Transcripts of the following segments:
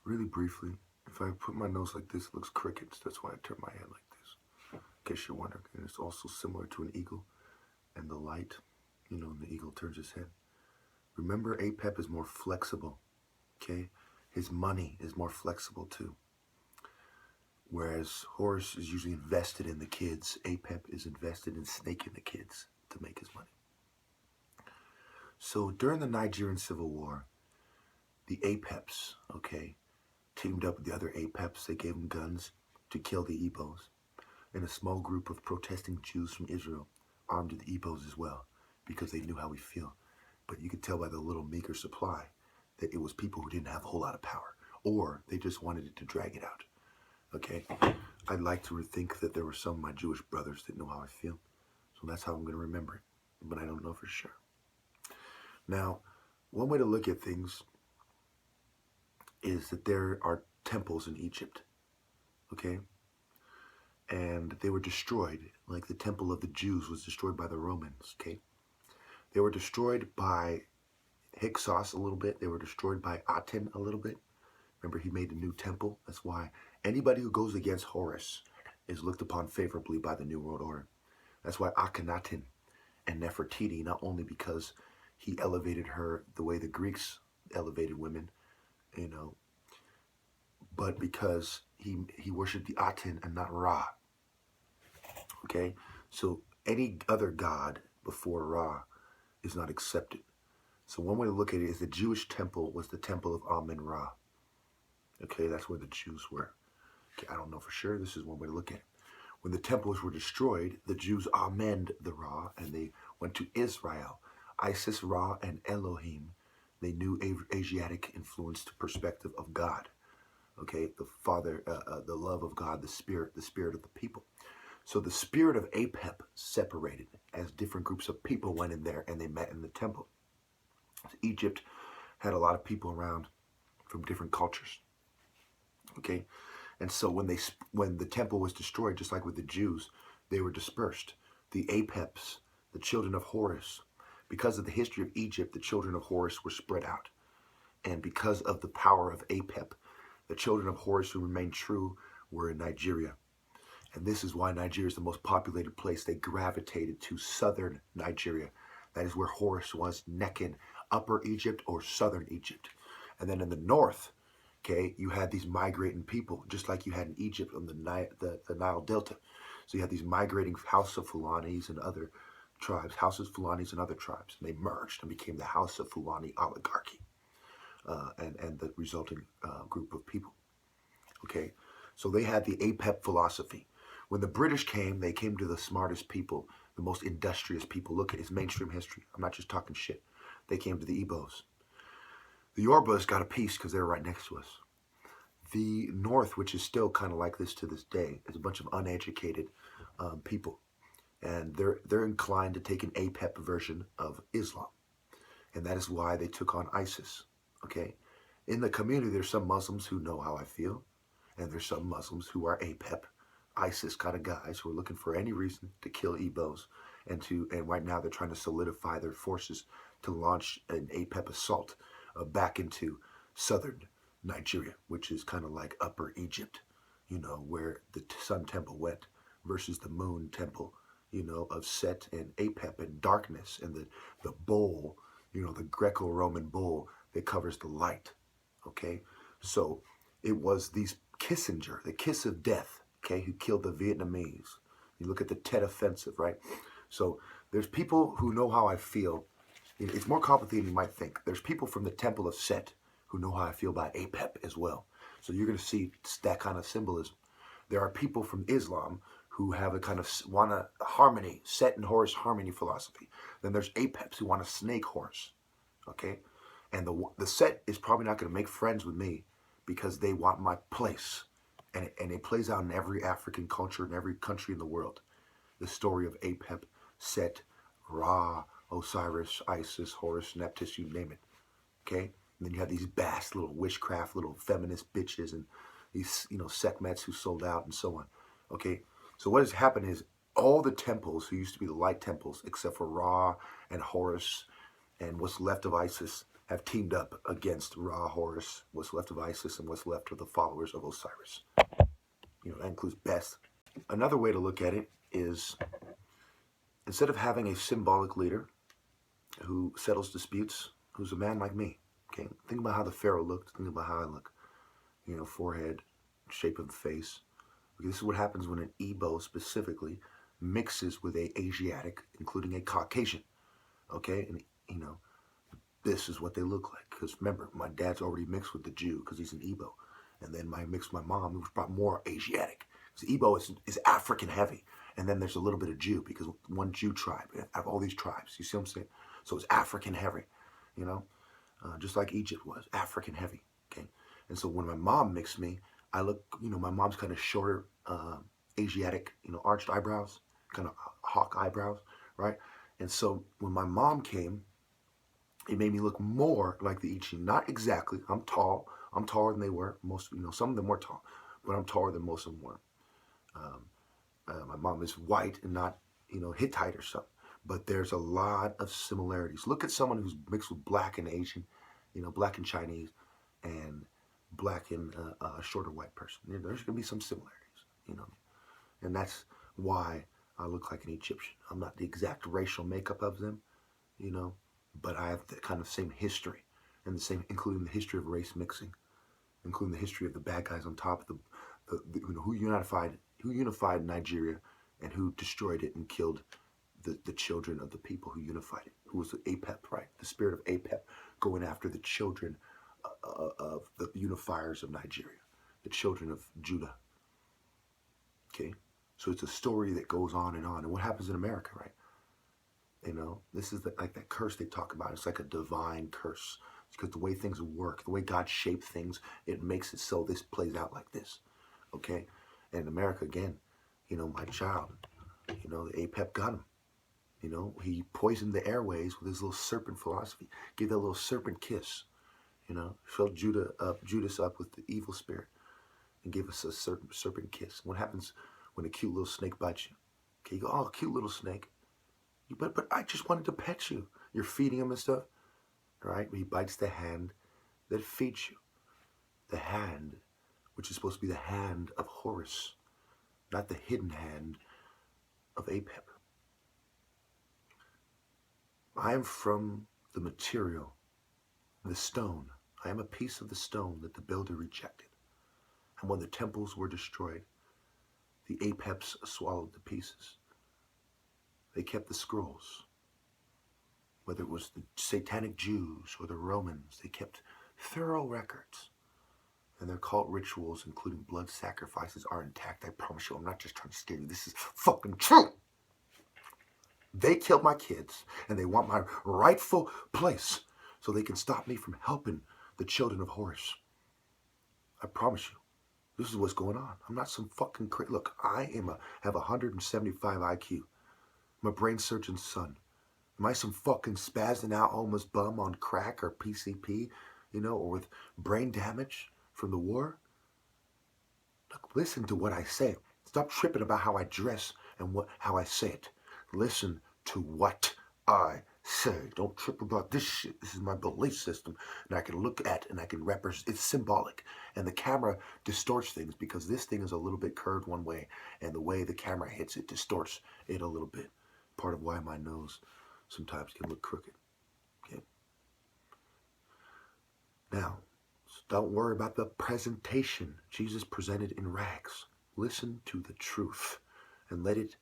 really briefly, if I put my nose like this, it looks crickets. That's why I turn my head like this. In case you're wondering. And it's also similar to an eagle and the light, and the eagle turns his head. Remember, Apep is more flexible, okay? His money is more flexible too. Whereas Horus is usually invested in the kids, Apep is invested in snaking the kids to make his money. So during the Nigerian Civil War, the Apeps, okay, teamed up with the other Apeps. They gave them guns to kill the Igbos. And a small group of protesting Jews from Israel armed the Igbos as well, because they knew how we feel. But you could tell by the little meager supply that it was people who didn't have a whole lot of power, or they just wanted it to drag it out. Okay, I'd like to think that there were some of my Jewish brothers that know how I feel, so that's how I'm going to remember it, but I don't know for sure. Now, one way to look at things is that there are temples in Egypt, okay, and they were destroyed, like the temple of the Jews was destroyed by the Romans, okay. They were destroyed by Hyksos a little bit. They were destroyed by Aten a little bit. Remember, he made a new temple. That's why anybody who goes against Horus is looked upon favorably by the New World Order. That's why Akhenaten and Nefertiti, not only because he elevated her the way the Greeks elevated women, but because he worshipped the Aten and not Ra. Okay? So any other god before Ra is not accepted. So one way to look at it is the Jewish temple was the temple of Amen-Ra. Okay, that's where the Jews were. Okay, I don't know for sure. This is one way to look at it. When the temples were destroyed, the Jews amened the Ra, and they went to Israel. Isis, Ra, and Elohim. They knew Asiatic influenced perspective of God. Okay, the Father, the love of God, the Spirit of the people. So the spirit of Apep separated as different groups of people went in there and they met in the temple. Egypt had a lot of people around from different cultures. Okay, and so when the temple was destroyed, just like with the Jews, they were dispersed. The Apeps, the children of Horus, because of the history of Egypt, the children of Horus were spread out. And because of the power of Apep, the children of Horus who remained true were in Nigeria. And this is why Nigeria is the most populated place. They gravitated to southern Nigeria. That is where Horus was, Nekhen, Upper Egypt or Southern Egypt. And then in the north, okay, you had these migrating people, just like you had in Egypt on the Nile Delta. So you had these migrating House of Fulanis and other tribes, Houses Fulanis and other tribes. And they merged and became the House of Fulani oligarchy and the resulting group of people. Okay, so they had the Apep philosophy. When the British came, they came to the smartest people, the most industrious people. Look at his mainstream history. I'm not just talking shit. They came to the Igbos. The Yorubas got a piece because they're right next to us. The North, which is still kind of like this to this day, is a bunch of uneducated people. And they're inclined to take an Apep version of Islam. And that is why they took on ISIS. Okay? In the community, there's some Muslims who know how I feel. And there's some Muslims who are Apep, ISIS kind of guys who are looking for any reason to kill Igbos. And right now they're trying to solidify their forces to launch an Apep assault back into southern Nigeria, which is kind of like Upper Egypt, where the Sun Temple went versus the Moon Temple, of Set and Apep and darkness and the bowl, the Greco-Roman bowl that covers the light, okay? So it was these Kissinger, the kiss of death, okay, who killed the Vietnamese. You look at the Tet Offensive, right? So there's people who know how I feel. It's more complicated than you might think. There's people from the Temple of Set who know how I feel about Apep as well. So you're going to see that kind of symbolism. There are people from Islam who have a kind of want a harmony, Set and Horus harmony philosophy. Then there's Apeps who want to snake Horus, okay? And the Set is probably not going to make friends with me because they want my place. And it plays out in every African culture, in every country in the world. The story of Apep, Set, Ra, Osiris, Isis, Horus, Neptus, you name it. Okay? And then you have these vast little witchcraft, little feminist bitches and these, Sekhmets who sold out and so on. Okay? So what has happened is all the temples who used to be the light temples, except for Ra and Horus and what's left of Isis, have teamed up against Ra, Horus, what's left of Isis, and what's left of the followers of Osiris. That includes Beth. Another way to look at it is, instead of having a symbolic leader who settles disputes, who's a man like me, okay? Think about how the Pharaoh looked. Think about how I look. Forehead, shape of the face. Okay, this is what happens when an Igbo specifically mixes with a Asiatic, including a Caucasian. Okay, and this is what they look like. Because remember, my dad's already mixed with the Jew because he's an Igbo, and then I mixed with my mom, who was brought more Asiatic. Because Igbo is African heavy, and then there's a little bit of Jew because one Jew tribe out of all these tribes. You see what I'm saying? So it's African heavy, just like Egypt was African heavy. Okay, and so when my mom mixed me, I look, my mom's kind of shorter, Asiatic, arched eyebrows, kind of hawk eyebrows, right? And so when my mom came, it made me look more like the Ichi. Not exactly. I'm tall. I'm taller than they were. Most, some of them were tall, but I'm taller than most of them were. My mom is white and not, Hittite or something. But there's a lot of similarities. Look at someone who's mixed with black and Asian, black and Chinese, and black and a shorter white person. There's going to be some similarities, and that's why I look like an Egyptian. I'm not the exact racial makeup of them, but I have the kind of same history, and the same, including the history of race mixing, including the history of the bad guys on top, who unified Nigeria, and who destroyed it and killed the children of the people who unified it, who was the Apep, right? The spirit of Apep going after the children of the unifiers of Nigeria, the children of Judah. Okay, so it's a story that goes on. And what happens in America, right? This is like that curse they talk about. It's like a divine curse. It's because the way things work, the way God shaped things, it makes it so this plays out like this. Okay, and in America again, my child, the Apep got him. He poisoned the airways with his little serpent philosophy. Gave that little serpent kiss. Filled Judas up with the evil spirit, and gave us a serpent kiss. What happens when a cute little snake bites you? Okay, you go, oh, cute little snake. But I just wanted to pet you. You're feeding him and stuff, right? He bites the hand that feeds you. The hand, which is supposed to be the hand of Horus, not the hidden hand of Apep. I am from the material, the stone. I am a piece of the stone that the builder rejected. And when the temples were destroyed, the Apeps swallowed the pieces. They kept the scrolls. Whether it was the satanic Jews or the Romans, they kept thorough records. And their cult rituals, including blood sacrifices, are intact. I promise you, I'm not just trying to scare you. This is fucking true. They killed my kids, and they want my rightful place so they can stop me from helping the children of Horus. I promise you, this is what's going on. I'm not some fucking crazy. Look, I have 175 IQ. I'm a brain surgeon's son. Am I some fucking spazzing out homeless bum on crack or PCP, or with brain damage from the war? Look, listen to what I say. Stop tripping about how I dress and how I say it. Listen to what I say. Don't trip about this shit. This is my belief system, and I can look at and I can represent. It's symbolic, and the camera distorts things because this thing is a little bit curved one way, and the way the camera hits it distorts it a little bit. Part of why my nose sometimes can look crooked. Okay. Now, don't worry about the presentation. Jesus presented in rags. Listen to the truth and let it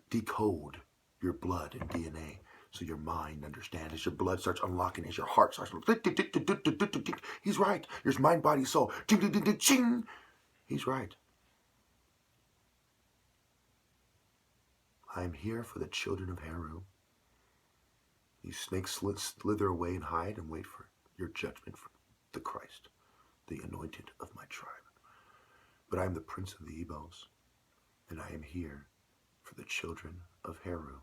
decode your blood and DNA so your mind understands. As your blood starts unlocking, as your heart starts, he's right. Your mind, body, soul. He's right. I am here for the children of Heru. These snakes slither away and hide and wait for your judgment from the Christ, the anointed of my tribe. But I am the prince of the Igbos, and I am here for the children of Heru.